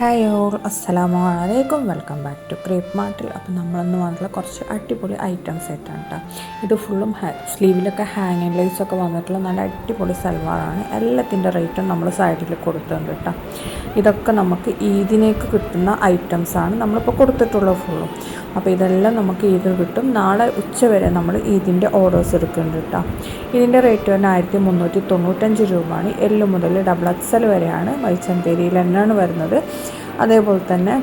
Hi all, അസ്സലാമു അലൈക്കും. Welcome back to crepe മാർട്ടിൽ. അപ്പോൾ നമ്മളൊന്ന് വന്നിട്ടുള്ള കുറച്ച് അടിപൊളി ഐറ്റംസ് ആയിട്ടാണ് കേട്ടോ. ഇത് ഫുള്ളും സ്ലീവിലൊക്കെ ഹാങ്ങിങ് ലൈസൊക്കെ വന്നിട്ടുള്ള നല്ല അടിപൊളി സൽവാറാണ്. എല്ലാത്തിൻ്റെ റേറ്റും നമ്മൾ സൈഡിൽ കൊടുത്തിട്ടുണ്ട് കേട്ടോ. ഇതൊക്കെ നമുക്ക് ഈദിനേക്ക് കിട്ടുന്ന ഐറ്റംസാണ് നമ്മളിപ്പോൾ കൊടുത്തിട്ടുള്ളത് ഫുള്ളും. അപ്പോൾ ഇതെല്ലാം നമുക്ക് ഈദിന് കിട്ടും. നാളെ ഉച്ച വരെ നമ്മൾ ഈദിൻ്റെ ഓർഡേഴ്സ് എടുക്കുന്നുണ്ട് കേട്ടോ. ഇതിൻ്റെ റേറ്റ് തന്നെ 1395 രൂപയാണ്. എല്ല് മുതൽ XXL വരെയാണ്. മൽച്ചന്തേരിയിൽ തന്നെയാണ് വരുന്നത്. അതേപോലെ തന്നെ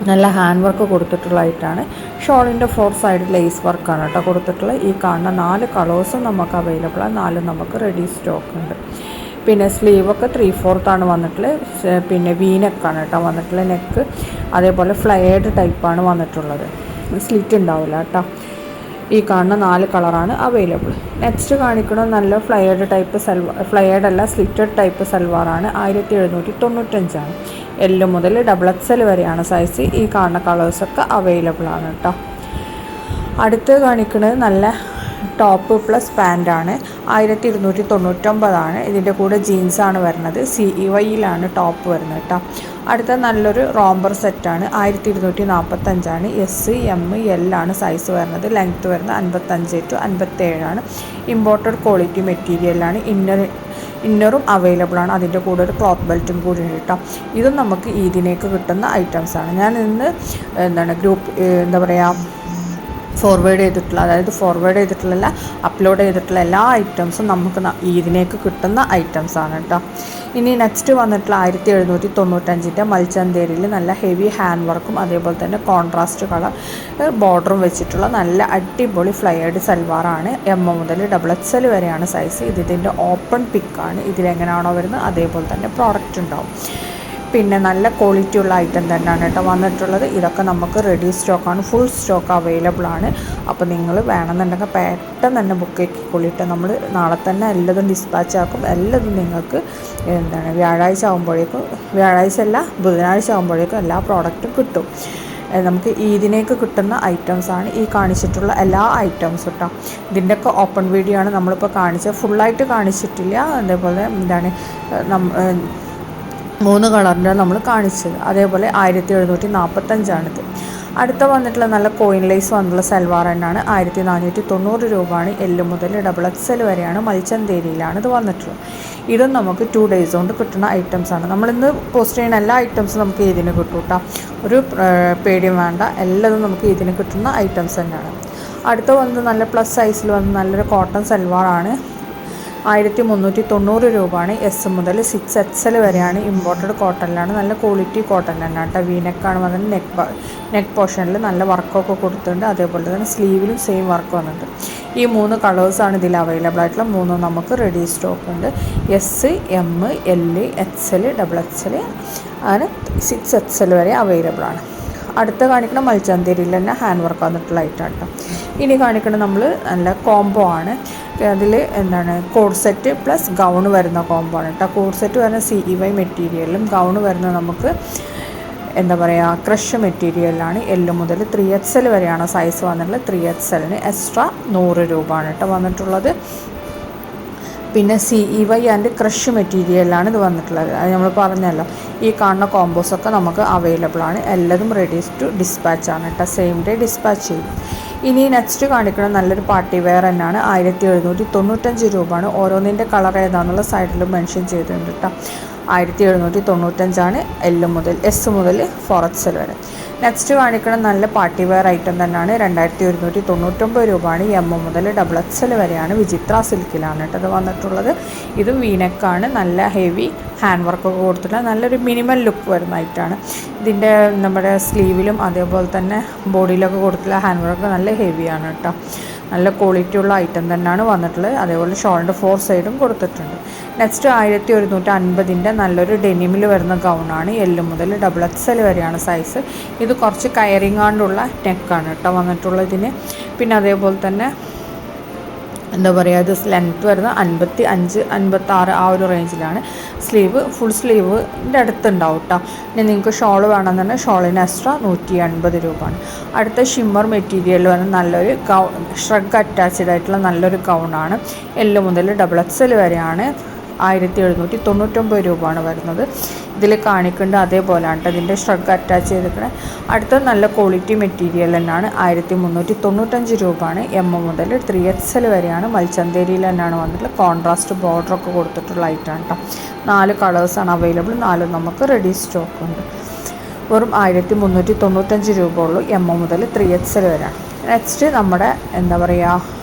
നല്ല ഹാൻഡ് വർക്ക് കൊടുത്തിട്ടുള്ളതായിട്ടാണ്. ഷോളിൻ്റെ 4 സൈഡ് ലേസ് വർക്കാണ് കേട്ടോ കൊടുത്തിട്ടുള്ളത്. ഈ കാണുന്ന 4 കളേഴ്സും നമുക്ക് അവൈലബിൾ ആണ്. 4 നമുക്ക് റെഡി സ്റ്റോക്ക് ഉണ്ട്. പിന്നെ സ്ലീവൊക്കെ 3/4 വന്നിട്ടുള്ളത്. പിന്നെ വീനെക്കാണ് കേട്ടോ വന്നിട്ടുള്ളത് നെക്ക്. അതേപോലെ ഫ്ലയേർഡ് ടൈപ്പാണ് വന്നിട്ടുള്ളത്. സ്ലിറ്റ് ഉണ്ടാവില്ല കേട്ടോ. ഈ കാണുന്ന 4 കളറാണ് അവൈലബിൾ. നെക്സ്റ്റ് കാണിക്കുന്നത് നല്ല ഫ്ലയേർഡ് ടൈപ്പ് ഫ്ലയേർഡ് അല്ല, സ്ലിറ്റഡ് ടൈപ്പ് സൽവാറാണ്. 1795 എല്ല് മുതൽ XXL വരെയാണ് സൈസ്. ഈ കാണുന്ന കളേഴ്സൊക്കെ അവൈലബിൾ ആണ് കേട്ടോ. അടുത്ത് കാണിക്കുന്നത് നല്ല ടോപ്പ് പ്ലസ് പാൻറ്റാണ്. 1299. ഇതിൻ്റെ കൂടെ ജീൻസാണ് വരുന്നത്. CEYയിലാണ് ടോപ്പ് വരുന്നത് കേട്ടോ. അടുത്ത നല്ലൊരു റോംബർ സെറ്റാണ്. 1245. SML ആണ് സൈസ് വരുന്നത്. ലെങ്ത്ത് വരുന്നത് 55 to 57. ഇമ്പോർട്ടഡ് ക്വാളിറ്റി മെറ്റീരിയലാണ്. ഇന്നറും അവൈലബിൾ ആണ്. അതിൻ്റെ കൂടെ ഒരു ക്ലോത്ത് ബെൽറ്റും കൂടി ഉണ്ട് കേട്ടോ. ഇതും നമുക്ക് ഈദിനേക്ക് കിട്ടുന്ന ഐറ്റംസാണ്. ഞാൻ ഇന്ന് എന്താ പറയുക ഫോർവേഡ് ചെയ്തിട്ടുള്ള അപ്ലോഡ് ചെയ്തിട്ടുള്ള എല്ലാ ഐറ്റംസും നമുക്ക് ഈദിനേക്ക് കിട്ടുന്ന ഐറ്റംസാണ് കേട്ടോ. ഇനി നെക്സ്റ്റ് വന്നിട്ടുള്ള 1795 മൽച്ചന്തേരിയിൽ നല്ല ഹെവി ഹാൻഡ് വർക്കും അതേപോലെ തന്നെ കോൺട്രാസ്റ്റ് കളർ ബോർഡറും വെച്ചിട്ടുള്ള നല്ല അടിപൊളി ഫ്ലയേർഡ് സൽവാറാണ്. M മുതൽ XXL വരെയാണ് സൈസ്. ഇതിൻ്റെ ഓപ്പൺ പിക്കാണ്. ഇതിലെങ്ങനെയാണോ വരുന്നത് അതേപോലെ തന്നെ പ്രോഡക്റ്റ് ഉണ്ടാവും. പിന്നെ നല്ല ക്വാളിറ്റി ഉള്ള ഐറ്റം തന്നെയാണ് കേട്ടോ വന്നിട്ടുള്ളത്. ഇതൊക്കെ നമുക്ക് റെഡി സ്റ്റോക്കാണ്. ഫുൾ സ്റ്റോക്ക് അവൈലബിൾ ആണ്. അപ്പോൾ നിങ്ങൾ വേണമെന്നുണ്ടെങ്കിൽ പെട്ടെന്ന് തന്നെ ബുക്ക് ആക്കിക്കൊള്ളിട്ട് നമ്മൾ നാളെ തന്നെ എല്ലതും ഡിസ്പാച്ച് ആക്കും. എല്ലതും നിങ്ങൾക്ക് വ്യാഴാഴ്ച അല്ല ബുധനാഴ്ച ആകുമ്പോഴേക്കും എല്ലാ പ്രോഡക്റ്റും കിട്ടും. നമുക്ക് ഈദിനേക്ക് കിട്ടുന്ന ഐറ്റംസാണ് ഈ കാണിച്ചിട്ടുള്ള എല്ലാ ഐറ്റംസും കേട്ടോ. ഇതിൻ്റെയൊക്കെ ഓപ്പൺ വീഡിയോ ആണ് നമ്മളിപ്പോൾ കാണിച്ചത്. ഫുള്ളായിട്ട് കാണിച്ചിട്ടില്ല. അതേപോലെ 3 കളറിൻ്റെ നമ്മൾ കാണിച്ചത്. അതേപോലെ 1745 അടുത്ത വന്നിട്ടുള്ള നല്ല കോയിൻ ലൈസ് വന്നിട്ടുള്ള സൽവാർ തന്നെയാണ്. 1490 രൂപയാണ്. എല്ല് മുതൽ XXL വരെയാണ്. മൽച്ചന്തേരിയിലാണ് ഇത് വന്നിട്ടുള്ളത്. ഇതും നമുക്ക് 2 days കൊണ്ട് കിട്ടുന്ന ഐറ്റംസാണ്. നമ്മളിന്ന് പോസ്റ്റ് ചെയ്യുന്ന എല്ലാ ഐറ്റംസും നമുക്ക് ഇതിന് കിട്ടും കേട്ടോ. ഒരു പേടിയും വേണ്ട. എല്ലാതും നമുക്ക് ഇതിന് കിട്ടുന്ന ഐറ്റംസ് തന്നെയാണ്. അടുത്ത വന്നത് നല്ല പ്ലസ് സൈസിൽ വന്ന് നല്ലൊരു കോട്ടൺ സൽവാറാണ്. 1390 രൂപയാണ്. S മുതൽ 6XL വരെയാണ്. ഇമ്പോർട്ടഡ് കോട്ടണിലാണ്. നല്ല ക്വാളിറ്റി കോട്ടൺ തന്നെ കേട്ടോ. വീനെക്കാണ് വന്നിട്ട് നെക്ക് പോർഷനിൽ നല്ല വർക്കൊക്കെ കൊടുത്തിട്ടുണ്ട്. അതേപോലെ തന്നെ സ്ലീവിലും സെയിം വർക്ക് വന്നിട്ടുണ്ട്. ഈ 3 കളേഴ്സാണ് ഇതിൽ അവൈലബിൾ ആയിട്ടുള്ള. 3 നമുക്ക് റെഡി സ്റ്റോക്ക് ഉണ്ട്. S, M, L, XL, XXL അങ്ങനെ 6XL വരെ അവൈലബിൾ ആണ്. അടുത്ത കാണിക്കുന്ന മൽച്ചന്തേരിയിൽ തന്നെ ഹാൻഡ് വർക്ക് വന്നിട്ടുള്ള ഐറ്റം കേട്ടോ. ഇനി കാണിക്കുന്നത് നമ്മൾ നല്ല കോംബോ ആണ്. അതിൽ കോഡ് സെറ്റ് പ്ലസ് ഗൗണ് വരുന്ന കോംബോ ആണ് കേട്ടോ. കോഡ് സെറ്റ് വരുന്ന CEY മെറ്റീരിയലും ഗൗണ് വരുന്നത് നമുക്ക് ക്രഷ് മെറ്റീരിയലാണ്. എല്ല് മുതൽ 3XL വരെയാണ് സൈസ് വന്നിട്ടുള്ളത്. 3XLന് എക്സ്ട്രാ 100 രൂപയാണ് കേട്ടോ വന്നിട്ടുള്ളത്. പിന്നെ CEY ആൻഡ് ക്രഷ് മെറ്റീരിയലാണ് ഇത് വന്നിട്ടുള്ളത്. അത് നമ്മൾ പറഞ്ഞല്ലോ. ഈ കാണുന്ന കോമ്പോസൊക്കെ നമുക്ക് അവൈലബിൾ ആണ്. എല്ലാതും റെഡി ടു ഡിസ്പാച്ച് ആണ് കേട്ടോ. സെയിം ഡേ ഡിസ്പാച്ച് ചെയ്യും. ഇനി നെക്സ്റ്റ് കാണിക്കുന്നത് നല്ലൊരു പാർട്ടി വെയർ തന്നെയാണ്. 1795 രൂപയാണ്. ഓരോന്നിൻ്റെ കളർ ഏതാണെന്നുള്ള സൈഡിൽ മെൻഷൻ ചെയ്തിട്ടുണ്ട് കേട്ടോ. 1795 S മുതൽ 4XL വരെ. നെക്സ്റ്റ് കാണിക്കുന്നത് നല്ല പാർട്ടി വെയർ ഐറ്റം തന്നെയാണ്. 2199 രൂപയാണ്. M മുതൽ XXL വരെയാണ്. വിചിത്ര സിൽക്കിലാണ് കേട്ടോ ഇത് വന്നിട്ടുള്ളത്. ഇത് വീനെക്കാണ്. നല്ല ഹെവി ഹാൻഡ് വർക്കൊക്കെ കൊടുത്തിട്ടുള്ള നല്ലൊരു മിനിമൽ ലുക്ക് വരുന്ന ഐറ്റമാണ്. ഇതിൻ്റെ നമ്മുടെ സ്ലീവിലും അതേപോലെ തന്നെ ബോഡിയിലൊക്കെ കൊടുത്തിട്ടുള്ള ഹാൻഡ് വർക്ക് നല്ല ഹെവിയാണ് കേട്ടോ. നല്ല ക്വാളിറ്റി ഉള്ള ഐറ്റം തന്നെയാണ് വന്നിട്ടുള്ളത്. അതേപോലെ ഷോളിൻ്റെ 4 സൈഡും കൊടുത്തിട്ടുണ്ട്. നെക്സ്റ്റ് 1150 നല്ലൊരു ഡെനിമിൽ വരുന്ന ഗൗണാണ്. എല്ല് മുതൽ XXL വരെയാണ് സൈസ്. ഇത് കുറച്ച് കയറിങ് ആണ്ടുള്ള നെക്കാണ് കേട്ടോ വന്നിട്ടുള്ളതിന്. പിന്നെ അതേപോലെ തന്നെ ഇത് ലെങ്ത്ത് വരുന്നത് 55, 56 ആ ഒരു റേഞ്ചിലാണ്. സ്ലീവ് ഫുൾ സ്ലീവിൻ്റെ അടുത്തുണ്ടാവും കേട്ടോ. ഇനി നിങ്ങൾക്ക് ഷോൾ വേണമെന്നുണ്ടെങ്കിൽ ഷോളിന് എക്സ്ട്രാ 180 രൂപയാണ്. അടുത്ത ഷിമ്മർ മെറ്റീരിയൽ വന്ന് നല്ലൊരു ഷ്രഗ് അറ്റാച്ച്ഡ് ആയിട്ടുള്ള നല്ലൊരു ഗൗണാണ്. എല്ല് മുതൽ XXL വരെയാണ്. 1799 രൂപയാണ് വരുന്നത്. ഇതിൽ കാണിക്കേണ്ട അതേപോലെയാണ് കേട്ടോ ഇതിൻ്റെ ഷ്രഗ് അറ്റാച്ച് ചെയ്തിരിക്കണേ. അടുത്ത നല്ല ക്വാളിറ്റി മെറ്റീരിയൽ തന്നെയാണ്. 1395 രൂപയാണ്. എം മുതൽ 3XL വരെയാണ്. മൽച്ചന്തേരിയിൽ തന്നെയാണ് വന്നിട്ടുള്ളത്. കോൺട്രാസ്റ്റ് ബോർഡറൊക്കെ കൊടുത്തിട്ടുള്ള ഐറ്റമാണ് കേട്ടോ. 4 കളേഴ്സാണ് അവൈലബിൾ. 4 നമുക്ക് റെഡി സ്റ്റോക്ക് ഉണ്ട്. വെറും 1395 രൂപ ഉള്ളൂ. എം മുതൽ 3XL വരെയാണ്. നെക്സ്റ്റ് നമ്മുടെ എന്താ പറയുക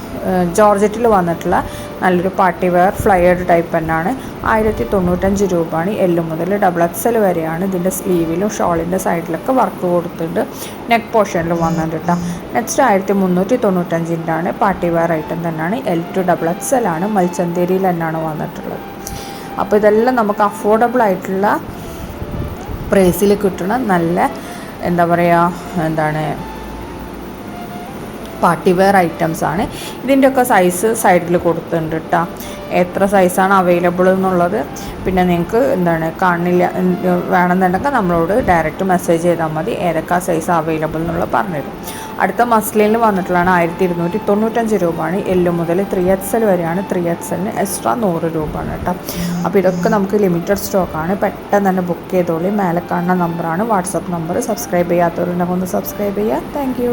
ജോർജറ്റിൽ വന്നിട്ടുള്ള നല്ലൊരു പാർട്ടി വെയർ ഫ്ലയേർഡ് ടൈപ്പ് തന്നെയാണ്. 1095 രൂപയാണ്. എൽ മുതൽ XXL വരെയാണ്. ഇതിൻ്റെ സ്ലീവിലും ഷോളിൻ്റെ സൈഡിലൊക്കെ വർക്ക് കൊടുത്തിട്ടുണ്ട്. നെക്ക് പോർഷനിലും വന്നിട്ടുണ്ട് കേട്ടോ. നെക്സ്റ്റ് 1395 ആണ്. പാർട്ടി വെയർ ഐറ്റം തന്നെയാണ്. L to XXL ആണ്. മൽച്ചന്തേരിയിൽ തന്നെയാണ് വന്നിട്ടുള്ളത്. അപ്പോൾ ഇതെല്ലാം നമുക്ക് അഫോർഡബിൾ ആയിട്ടുള്ള പ്രൈസിൽ കിട്ടണ നല്ല എന്താ പറയുക പാർട്ടി വെയർ ഐറ്റംസ് ആണ്. ഇതിൻ്റെയൊക്കെ സൈസ് സൈഡിൽ കൊടുത്തിട്ടുണ്ട് കേട്ടോ. എത്ര സൈസാണ് അവൈലബിൾ എന്നുള്ളത് പിന്നെ നിങ്ങൾക്ക് കാണില്ല വേണമെന്നുണ്ടെങ്കിൽ നമ്മളോട് ഡയറക്റ്റ് മെസ്സേജ് ചെയ്താൽ മതി. ഏതൊക്കെ സൈസ് അവൈലബിൾ എന്നുള്ളത് പറഞ്ഞുതരും. അടുത്ത മസ്ലിനിൽ വന്നിട്ടുള്ളതാണ് 1295 രൂപയാണ്. L മുതൽ 3XL വരെയാണ്. 3XLന് എക്സ്ട്രാ 100 രൂപയാണ് കേട്ടോ. അപ്പോൾ ഇതൊക്കെ നമുക്ക് ലിമിറ്റഡ് സ്റ്റോക്കാണ്. പെട്ടെന്ന് തന്നെ ബുക്ക് ചെയ്തോളി. മേലെ കാണുന്ന നമ്പറാണ് വാട്സപ്പ് നമ്പർ. സബ്സ്ക്രൈബ് ചെയ്യാത്തവരുണ്ടെങ്കിൽ ഒന്ന് സബ്സ്ക്രൈബ് ചെയ്യുക. താങ്ക്